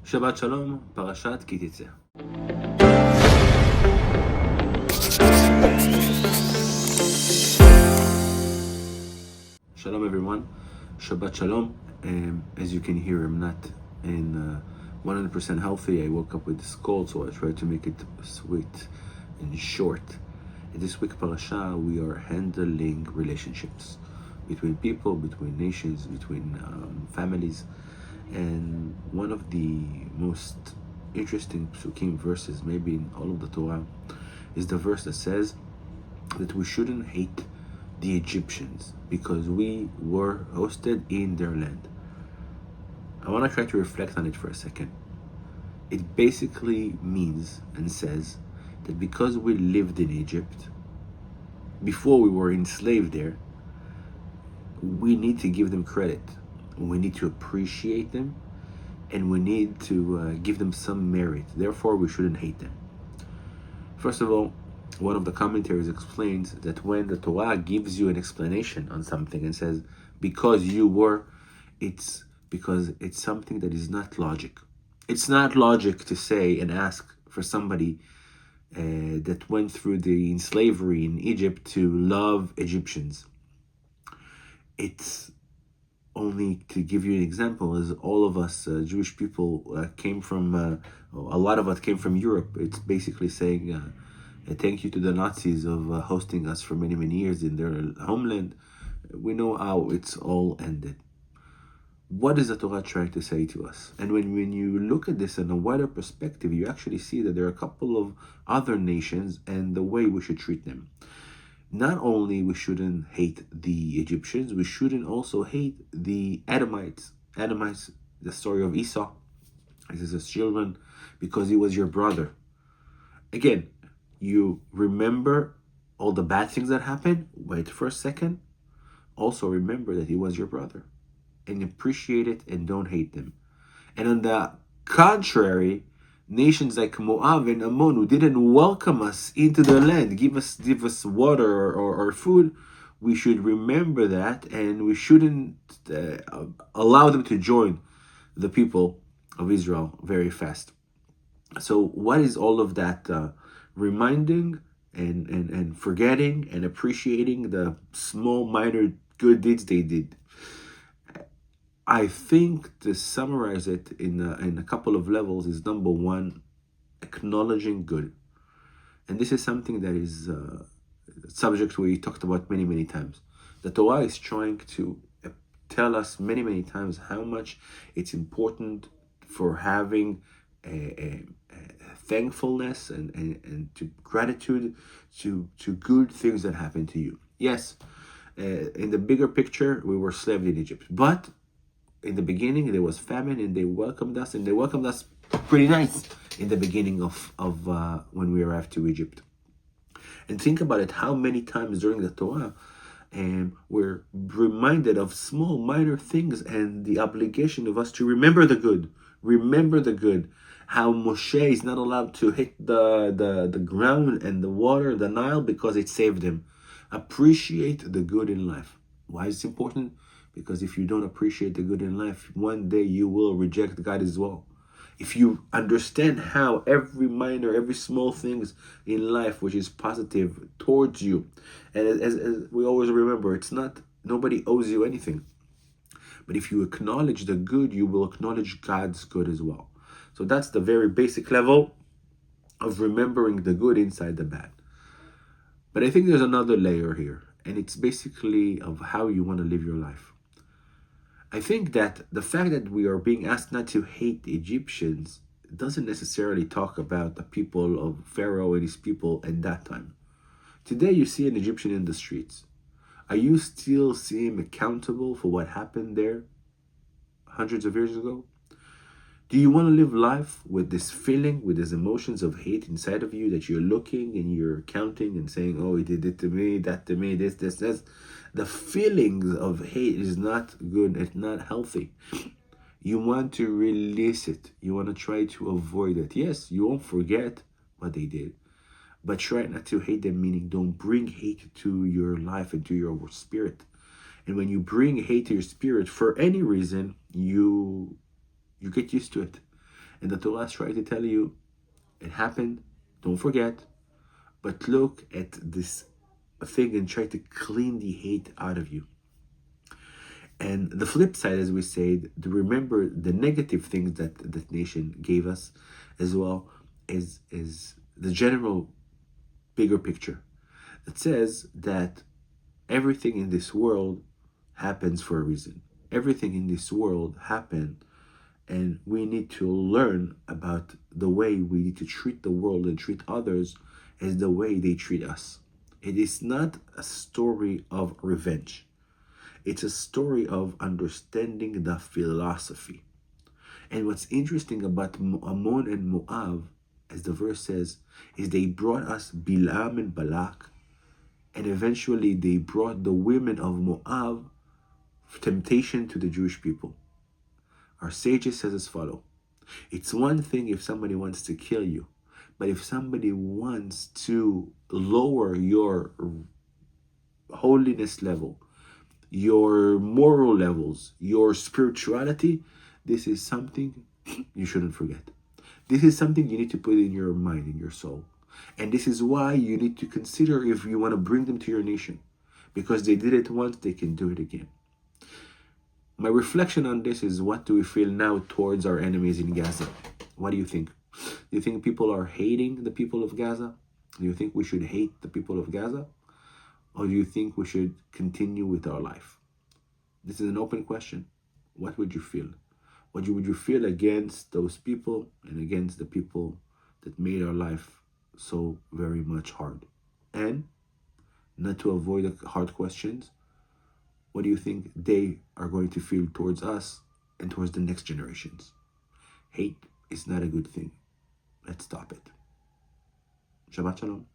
Shabbat Shalom, Parashat Ki Teitzei. Shalom everyone, Shabbat Shalom. As you can hear, I'm not in 100% healthy. I woke up with this cold, so I tried to make it sweet and short. In this week parasha, we are handling relationships between people, between nations, between families. And one of the most interesting psukim verses, maybe in all of the Torah, is the verse that says that we shouldn't hate the Egyptians because we were hosted in their land. I want to try to reflect on it for a second. It basically means and says that because we lived in Egypt, before we were enslaved there, we need to give them credit. We need to appreciate them, and we need to give them some merit. Therefore, we shouldn't hate them. First of all, one of the commentaries explains that when the Torah gives you an explanation on something and says, because you were, it's because it's something that is not logic. It's not logic to say and ask for somebody that went through the slavery in Egypt to love Egyptians. It's only to give you an example, as all of us Jewish people came from, a lot of us came from Europe. It's basically saying thank you to the Nazis of hosting us for many, many years in their homeland. We know how it's all ended. What is the Torah trying to say to us? And when you look at this in a wider perspective, you actually see that there are a couple of other nations and the way we should treat them. Not only we shouldn't hate the Egyptians, we shouldn't also hate the Edomites. Edomites, the story of Esau, this is his children, because he was your brother. Again, you remember all the bad things that happened, wait for a second, also remember that he was your brother, and appreciate it and don't hate them. And on the contrary, nations like Moab and Ammon, who didn't welcome us into their land, give us water or food, we should remember that, and we shouldn't allow them to join the people of Israel very fast. So what is all of that reminding and forgetting and appreciating the small minor good deeds they did? I think to summarize it in a couple of levels is, number one, acknowledging good. And this is something that is a subject we talked about many, many times. The Torah is trying to tell us many, many times how much it's important for having a thankfulness and to gratitude to good things that happen to you. Yes, in the bigger picture, we were slaves in Egypt, but in the beginning, there was famine, and they welcomed us, pretty nice in the beginning of when we arrived to Egypt. And think about it, how many times during the Torah we're reminded of small, minor things and the obligation of us to remember the good. Remember the good. How Moshe is not allowed to hit the ground and the water, the Nile, because it saved him. Appreciate the good in life. Why is it important? Because if you don't appreciate the good in life, one day you will reject God as well. If you understand how every minor, every small things in life which is positive towards you, and as we always remember, it's not, nobody owes you anything. But if you acknowledge the good, you will acknowledge God's good as well. So that's the very basic level of remembering the good inside the bad. But I think there's another layer here, and it's basically of how you want to live your life. I think that the fact that we are being asked not to hate the Egyptians doesn't necessarily talk about the people of Pharaoh and his people at that time. Today you see an Egyptian in the streets. Are you still seeing him accountable for what happened there hundreds of years ago? Do you want to live life with this feeling, with these emotions of hate inside of you, that you're looking and you're counting and saying, oh, he did it to me, that to me, this. The feelings of hate is not good. It's not healthy. You want to release it. You want to try to avoid it. Yes, you won't forget what they did, but try not to hate them, meaning don't bring hate to your life and to your spirit. And when you bring hate to your spirit for any reason, you get used to it. And the Torah is trying to tell you, it happened, don't forget, but look at this thing and try to clean the hate out of you. And the flip side, as we said, to remember the negative things that that nation gave us as well, is the general bigger picture that says that everything in this world happens for a reason. Everything in this world happened, and we need to learn about the way we need to treat the world and treat others as the way they treat us. It is not a story of revenge. It's a story of understanding the philosophy. And what's interesting about Ammon and Moab, as the verse says, is they brought us Bilam and Balak, and eventually they brought the women of Moab temptation to the Jewish people. Our sages says as follow: it's one thing if somebody wants to kill you, but if somebody wants to lower your holiness level, your moral levels, your spirituality, this is something you shouldn't forget. This is something you need to put in your mind, in your soul. And this is why you need to consider if you want to bring them to your nation. Because they did it once, they can do it again. My reflection on this is, what do we feel now towards our enemies in Gaza? What do you think? Do you think people are hating the people of Gaza? Do you think we should hate the people of Gaza? Or do you think we should continue with our life? This is an open question. What would you feel? What would you feel against those people and against the people that made our life so very much hard? And not to avoid the hard questions, what do you think they are going to feel towards us and towards the next generations? Hate is not a good thing. Let's stop it. Shabbat Shalom.